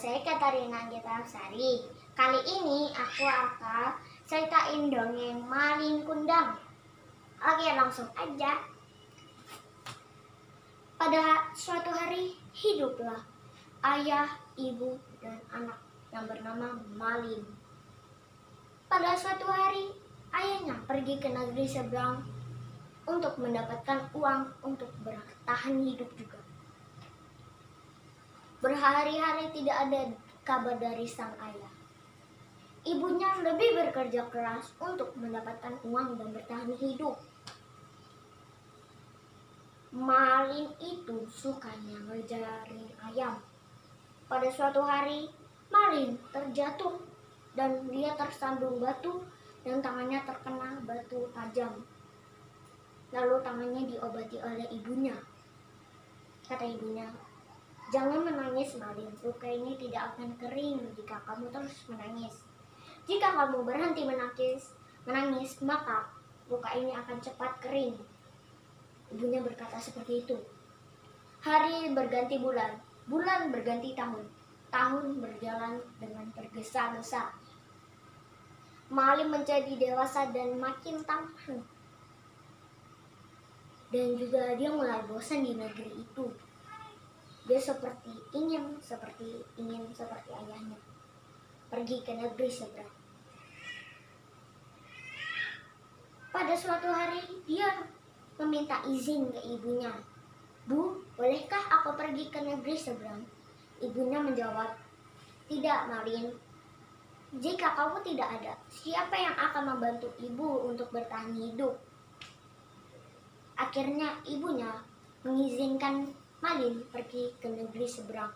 saya Katarina Gitasari. Kali ini aku akan ceritain dongeng Malin Kundang. Oke, langsung aja. Pada suatu hari hiduplah ayah, ibu, dan anak yang bernama Malin. Pada suatu hari ayahnya pergi ke negeri seberang untuk mendapatkan uang untuk bertahan hidup juga. Berhari-hari tidak ada kabar dari sang ayah. Ibunya lebih bekerja keras untuk mendapatkan uang dan bertahan hidup. Malin itu sukanya ngejarin ayam. Pada suatu hari, Malin terjatuh dan dia tersandung batu dan tangannya terkena batu tajam. Lalu tangannya diobati oleh ibunya. Kata ibunya, "Jangan menangis, Malin. Luka ini tidak akan kering jika kamu terus menangis. Jika kamu berhenti menangis, maka luka ini akan cepat kering." Ibunya berkata seperti itu. Hari berganti bulan, bulan berganti tahun, tahun berjalan dengan tergesa-gesa. Malin menjadi dewasa dan makin tampan. Dan juga dia mulai bosan di negeri itu. Dia ingin seperti ayahnya, pergi ke negeri seberang. Pada suatu hari dia meminta izin ke ibunya. "Bu, bolehkah aku pergi ke negeri seberang?" Ibunya menjawab, "Tidak, Malin. Jika kamu tidak ada, siapa yang akan membantu ibu untuk bertahan hidup?" Akhirnya ibunya mengizinkan Malin pergi ke negeri seberang.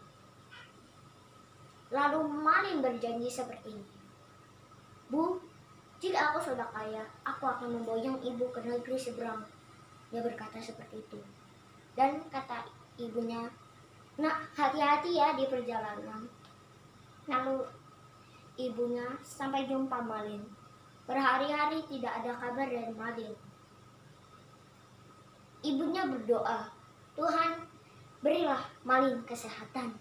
Lalu Malin berjanji seperti ini, "Bu, jika aku sudah kaya, aku akan memboyong ibu ke negeri seberang." Dia berkata seperti itu. Dan kata ibunya, "Nak, hati-hati ya di perjalanan." Lalu ibunya sampai jumpa Malin. Berhari-hari tidak ada kabar dari Malin. Ibunya berdoa, "Tuhan, berilah Malin kesehatan."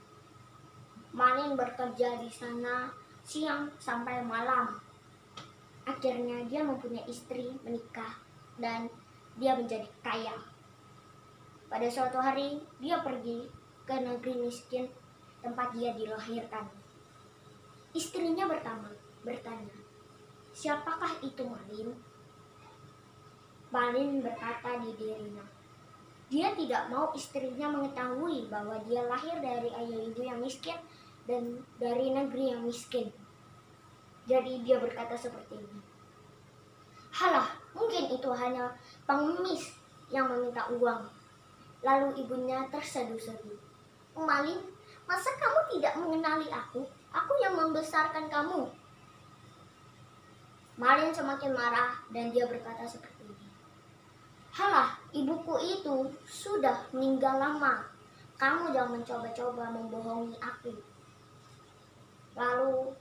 Malin bekerja di sana siang sampai malam. Akhirnya dia mempunyai istri, menikah, dan dia menjadi kaya. Pada suatu hari dia pergi ke negeri miskin tempat dia dilahirkan. Istrinya bertanya, "Siapakah itu Malin?" Malin berkata di dirinya, dia tidak mau istrinya mengetahui bahwa dia lahir dari ayah ibu yang miskin dan dari negeri yang miskin. Jadi dia berkata seperti ini, "Halah, mungkin itu hanya pengemis yang meminta uang." Lalu ibunya terseduh-seduh, "Malin, masa kamu tidak mengenali aku? Aku yang membesarkan kamu." Malin semakin marah dan dia berkata seperti ini, "Halah, ibuku itu sudah meninggal lama. Kamu jangan mencoba-coba membohongi aku." Lalu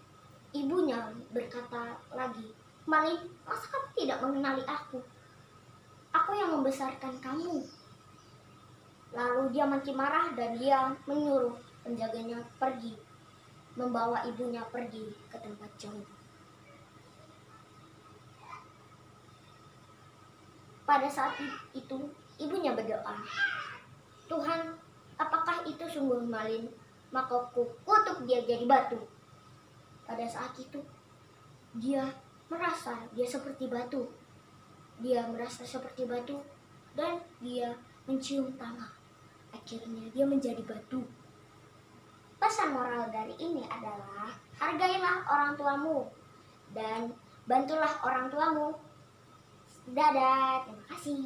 ibunya berkata lagi, "Malin, masa kamu tidak mengenali aku? Aku yang membesarkan kamu." Lalu dia makin marah dan dia menyuruh penjaganya pergi, membawa ibunya pergi ke tempat jauh. Pada saat itu ibunya berdoa, "Tuhan, apakah itu sungguh Malin? Maka kukutuk dia jadi batu." Pada saat itu dia merasa dia seperti batu. Dia merasa seperti batu dan dia mencium tanah. Akhirnya dia menjadi batu. Pesan moral dari ini adalah hargailah orang tuamu dan bantulah orang tuamu. Dadah, terima kasih.